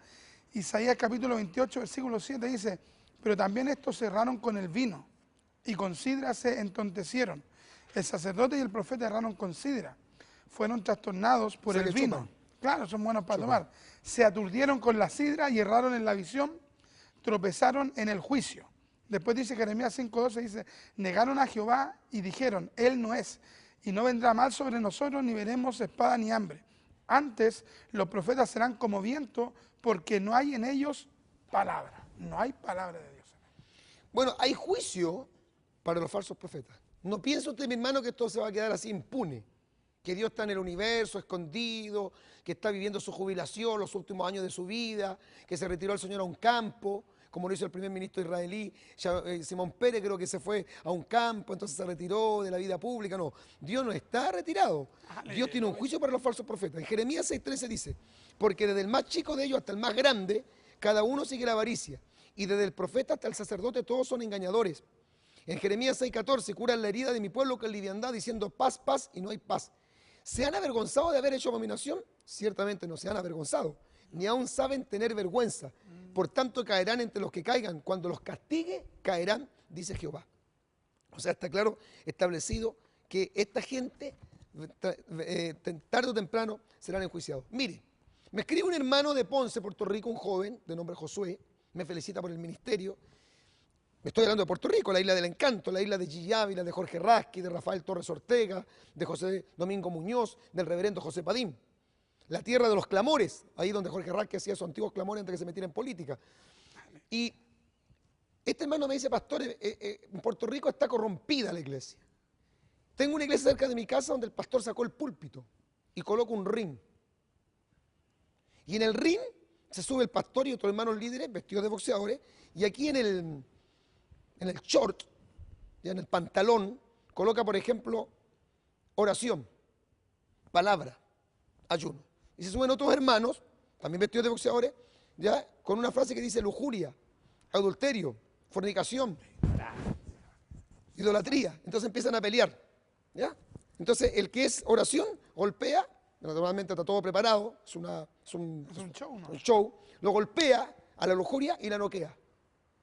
Isaías capítulo 28, versículo 7 dice: pero también estos se erraron con el vino y con sidra se entontecieron. El sacerdote y el profeta erraron con sidra. Fueron trastornados por el vino. Chupan. Claro, son buenos para tomar. Se aturdieron con la sidra y erraron en la visión, tropezaron en el juicio. Después dice Jeremías 5:12, dice: negaron a Jehová y dijeron, Él no es, y no vendrá mal sobre nosotros, ni veremos espada ni hambre. Antes los profetas serán como viento, porque no hay en ellos palabra. No hay palabra de Dios. Bueno, hay juicio para los falsos profetas. No piense usted, mi hermano, que esto se va a quedar así impune. Que Dios está en el universo, escondido, que está viviendo su jubilación, los últimos años de su vida, que se retiró el Señor a un campo, como lo hizo el primer ministro israelí, Simón Pérez, creo que se fue a un campo, entonces se retiró de la vida pública. No, Dios no está retirado. Dios tiene un juicio para los falsos profetas. En Jeremías 6:13 dice: porque desde el más chico de ellos hasta el más grande, cada uno sigue la avaricia, y desde el profeta hasta el sacerdote todos son engañadores. En Jeremías 6:14, curan la herida de mi pueblo con liviandad, diciendo paz, paz, y no hay paz. ¿Se han avergonzado de haber hecho abominación? Ciertamente no se han avergonzado, ni aún saben tener vergüenza. Por tanto caerán entre los que caigan, cuando los castigue caerán, dice Jehová. O sea, está claro, establecido que esta gente tarde o temprano serán enjuiciados. Mire, me escribe un hermano de Ponce, Puerto Rico, un joven de nombre Josué, me felicita por el ministerio. Estoy hablando de Puerto Rico, la isla del encanto, la isla de Gigi Ávila, de Jorge Rasqui, de Rafael Torres Ortega, de José Domingo Muñoz, del reverendo José Padín. La tierra de los clamores, ahí donde Jorge Rasqui hacía sus antiguos clamores antes de que se metiera en política. Y este hermano me dice: pastor, en Puerto Rico está corrompida la iglesia. Tengo una iglesia cerca de mi casa donde el pastor sacó el púlpito y coloca un ring. Y en el ring se sube el pastor y otros hermanos líderes vestidos de boxeadores, y aquí en el short, ya en el pantalón, coloca, por ejemplo, oración, palabra, ayuno. Y se suben otros hermanos, también vestidos de boxeadores, ya con una frase que dice lujuria, adulterio, fornicación, idolatría. Entonces empiezan a pelear, ¿ya? Entonces el que es oración golpea, naturalmente está todo preparado, es un show, ¿no? Un show, lo golpea a la lujuria y la noquea.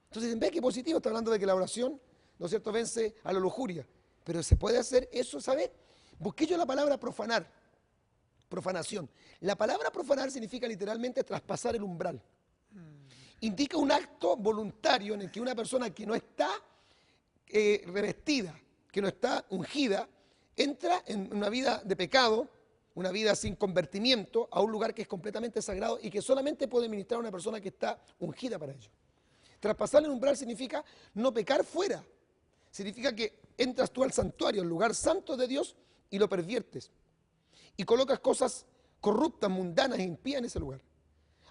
Entonces dicen: ve qué positivo, está hablando de que la oración, ¿no es cierto?, vence a la lujuria. Pero se puede hacer eso, ¿sabe? Busqué yo la palabra profanar, profanación. La palabra profanar significa literalmente traspasar el umbral. Indica un acto voluntario en el que una persona que no está revestida, que no está ungida, entra en una vida de pecado, una vida sin convertimiento, a un lugar que es completamente sagrado y que solamente puede ministrar a una persona que está ungida para ello. Traspasar el umbral significa no pecar fuera, Significa que entras tú al santuario, al lugar santo de Dios, y lo perviertes. Y colocas cosas corruptas, mundanas e impías en ese lugar.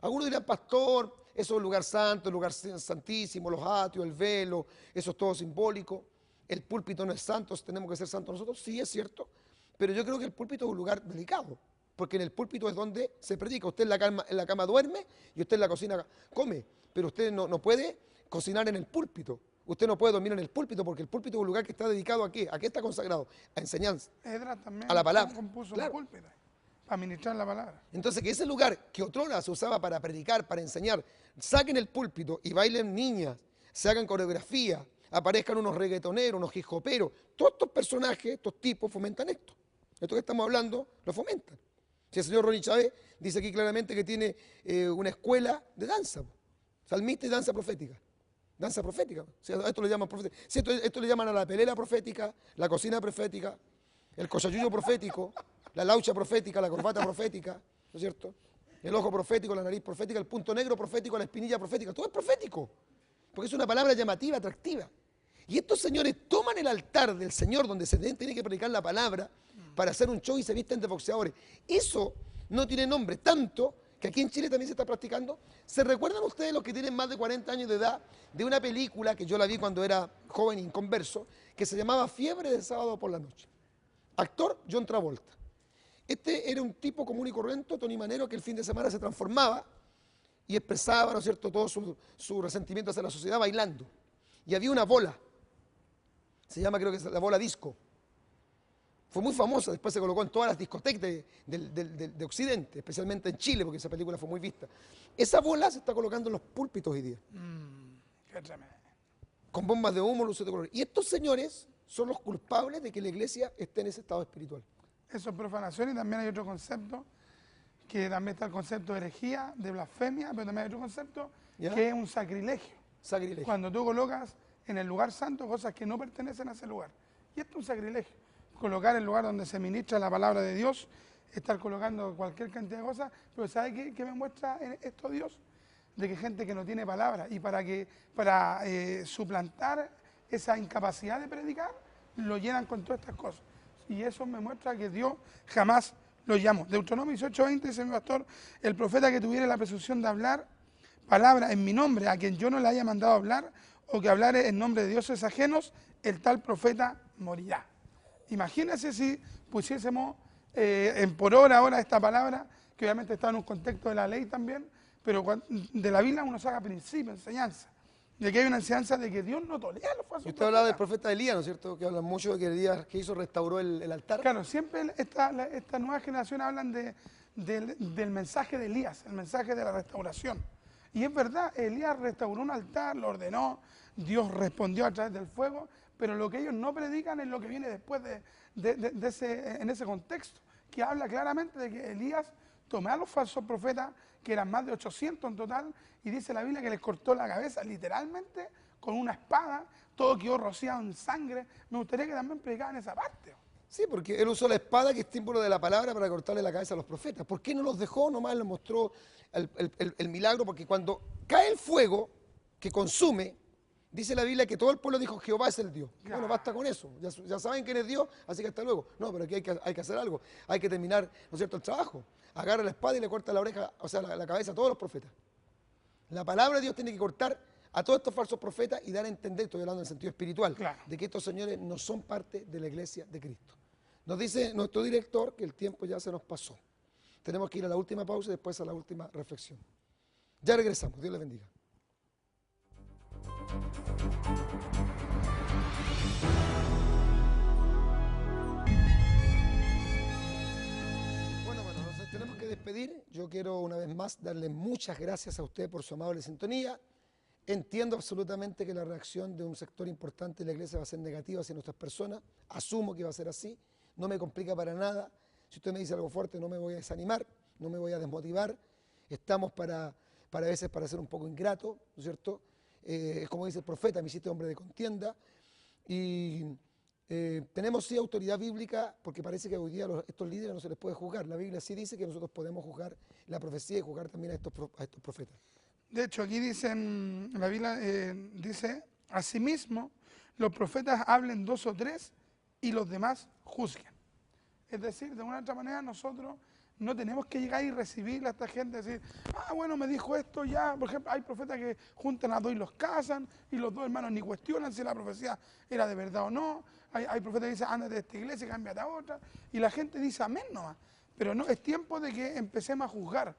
Algunos dirán, pastor, eso es un lugar santo, el lugar santísimo, los atrios, el velo, eso es todo simbólico. El púlpito no es santo, tenemos que ser santos nosotros. Sí, es cierto, pero yo creo que el púlpito es un lugar delicado, porque en el púlpito es donde se predica. Usted en la cama duerme y usted en la cocina come, pero usted no puede cocinar en el púlpito. Usted no puede dormir en el púlpito, porque el púlpito es un lugar que está dedicado ¿a qué? ¿A qué está consagrado? A enseñanza, Esdras también a la palabra. compuso Claro. un púlpito para ministrar la palabra. Entonces, que ese lugar que otrora se usaba para predicar, para enseñar, saquen el púlpito y bailen niñas, se hagan coreografía, aparezcan unos reggaetoneros, unos hip hoperos. Todos estos personajes, estos tipos, fomentan esto. Esto que estamos hablando, lo fomentan. Si el señor Ronnie Chávez dice aquí claramente que tiene una escuela de danza, salmista y danza profética. Danza profética. Si a esto le llaman profética. Si esto le llaman a la pelera profética, la cocina profética, el cochayuyo profético, la laucha profética, la corbata profética, ¿no es cierto? El ojo profético, la nariz profética, el punto negro profético, la espinilla profética. Todo es profético. Porque es una palabra llamativa, atractiva. Y estos señores toman el altar del Señor donde se tiene que predicar la palabra para hacer un show y se visten de boxeadores. Eso no tiene nombre, tanto que aquí en Chile también se está practicando. ¿Se recuerdan ustedes, los que tienen más de 40 años de edad, de una película que yo la vi cuando era joven e inconverso, que se llamaba Fiebre de sábado por la noche? Actor John Travolta. Este era un tipo común y corriente, Tony Manero, que el fin de semana se transformaba y expresaba, ¿no es cierto?, todo su resentimiento hacia la sociedad bailando. Y había una bola, se llama, creo que es la bola disco. Fue muy famosa, después se colocó en todas las discotecas de Occidente, especialmente en Chile, porque esa película fue muy vista. Esa bola se está colocando en los púlpitos hoy día. Qué tremendo. Con bombas de humo, luces de color. Y estos señores son los culpables de que la iglesia esté en ese estado espiritual. Eso es profanación, y también hay otro concepto, que también está el concepto de herejía, de blasfemia, pero también hay otro concepto, ¿Ya? que es un sacrilegio. Sacrilegio. Cuando tú colocas en el lugar santo cosas que no pertenecen a ese lugar. Y esto es un sacrilegio. Colocar el lugar donde se ministra la palabra de Dios, estar colocando cualquier cantidad de cosas, pero ¿sabe qué me muestra esto Dios? De que gente que no tiene palabra, y para suplantar esa incapacidad de predicar, lo llenan con todas estas cosas. Y eso me muestra que Dios jamás lo llamó. Deuteronomio 18:20 dice mi pastor: el profeta que tuviere la presunción de hablar palabra en mi nombre, a quien yo no le haya mandado hablar, o que hablare en nombre de dioses ajenos, el tal profeta morirá. Imagínense si pusiésemos por hora ahora esta palabra, que obviamente está en un contexto de la ley también, pero de la Biblia uno saca principio, enseñanza. De que hay una enseñanza de que Dios no tolera los falsos Y usted hablaba del profetas. profeta Elías, ¿no es cierto? Que hablan mucho de que Elías, que hizo, restauró el altar. Claro, siempre esta nueva generación hablan del mensaje de Elías, el mensaje de la restauración. Y es verdad, Elías restauró un altar, lo ordenó, Dios respondió a través del fuego, pero lo que ellos no predican es lo que viene después en ese contexto, que habla claramente de que Elías tomó a los falsos profetas, que eran más de 800 en total, y dice la Biblia que les cortó la cabeza literalmente con una espada, todo quedó rociado en sangre. Me gustaría que también predicaran esa parte. Sí, porque él usó la espada, que es símbolo de la palabra, para cortarle la cabeza a los profetas. ¿Por qué no los dejó? Nomás les mostró el milagro, porque cuando cae el fuego que consume, dice la Biblia que todo el pueblo dijo: Jehová es el Dios. Bueno, basta con eso. Ya saben quién es Dios, así que hasta luego. No, pero aquí hay que hacer algo. Hay que terminar, ¿no es cierto?, el trabajo. Agarra la espada y le corta la oreja, o sea, la cabeza a todos los profetas. La palabra de Dios tiene que cortar a todos estos falsos profetas y dar a entender, estoy hablando en sentido espiritual, Claro, de que estos señores no son parte de la iglesia de Cristo. Nos dice nuestro director que el tiempo ya se nos pasó. Tenemos que ir a la última pausa y después a la última reflexión. Ya regresamos. Dios les bendiga. Bueno, nos tenemos que despedir. Yo quiero una vez más darle muchas gracias a usted por su amable sintonía. Entiendo absolutamente que la reacción de un sector importante de la iglesia va a ser negativa hacia nuestras personas. Asumo que va a ser así. No me complica para nada. Si usted me dice algo fuerte, no me voy a desanimar, no me voy a desmotivar. Estamos para a veces para ser un poco ingrato, ¿no es cierto? Es como dice el profeta: me hiciste hombre de contienda. Y tenemos sí autoridad bíblica, porque parece que hoy día estos líderes no se les puede juzgar. La Biblia sí dice que nosotros podemos juzgar la profecía y juzgar también a estos profetas. de hecho aquí dice, la Biblia dice: asimismo, los profetas hablen 2 o 3 y los demás juzguen. Es decir, de una u otra manera nosotros no tenemos que llegar y recibir a esta gente y decir, bueno, me dijo esto ya. Por ejemplo, hay profetas que juntan a 2 y los casan y los 2 hermanos ni cuestionan si la profecía era de verdad o no. Hay profetas que dicen, ándate de esta iglesia y cámbiate a otra. Y la gente dice amén nomás. Pero no, es tiempo de que empecemos a juzgar.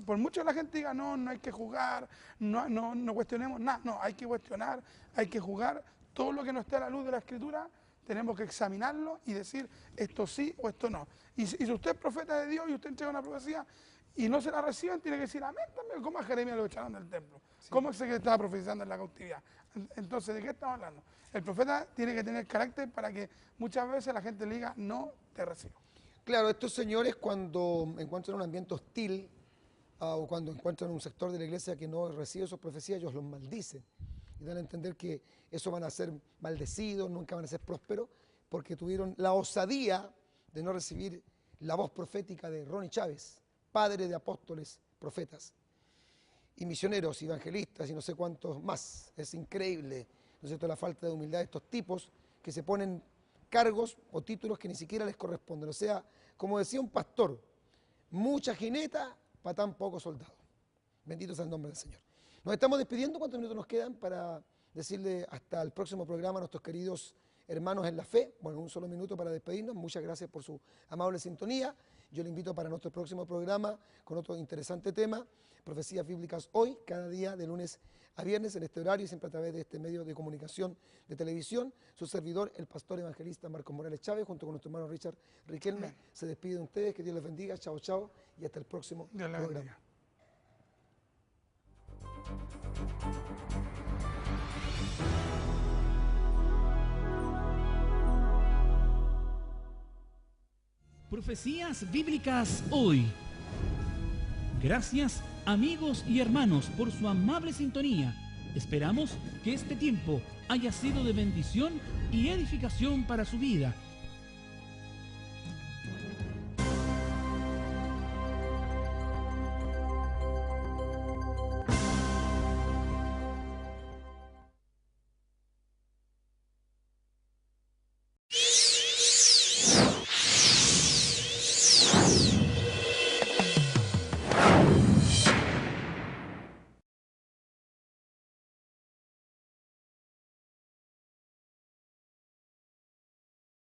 Por mucho que la gente diga, no hay que juzgar, no cuestionemos nada. No, hay que cuestionar, hay que juzgar. Todo lo que no esté a la luz de la Escritura, tenemos que examinarlo y decir esto sí o esto no. Y si usted es profeta de Dios y usted entrega una profecía y no se la reciben, tiene que decir amén también. ¿Cómo a Jeremías lo echaron del templo? Sí. ¿Cómo es que estaba profetizando en la cautividad? Entonces, ¿de qué estamos hablando? El profeta tiene que tener carácter para que muchas veces la gente le diga, no te recibo. Claro, estos señores cuando encuentran un ambiente hostil o cuando encuentran un sector de la iglesia que no recibe sus profecías, ellos los maldicen y dan a entender que eso van a ser maldecidos, nunca van a ser prósperos, porque tuvieron la osadía de no recibir la voz profética de Ronnie Chávez, padre de apóstoles, profetas y misioneros, evangelistas y no sé cuántos más. Es increíble, ¿no es cierto?, la falta de humildad de estos tipos que se ponen cargos o títulos que ni siquiera les corresponden. O sea, como decía un pastor, mucha jineta para tan pocos soldados. Bendito sea el nombre del Señor. Nos estamos despidiendo. ¿Cuántos minutos nos quedan para decirle hasta el próximo programa a nuestros queridos hermanos en la fe? Bueno, un solo minuto para despedirnos. Muchas gracias por su amable sintonía. Yo le invito para nuestro próximo programa con otro interesante tema, Profecías Bíblicas Hoy, cada día de lunes a viernes en este horario y siempre a través de este medio de comunicación de televisión. Su servidor, el pastor evangelista Marcos Morales Chávez, junto con nuestro hermano Richard Riquelme, se despide de ustedes. Que Dios les bendiga. Chao, chao y hasta el próximo programa. Profecías Bíblicas Hoy. Gracias, amigos y hermanos, por su amable sintonía. Esperamos que este tiempo haya sido de bendición y edificación para su vida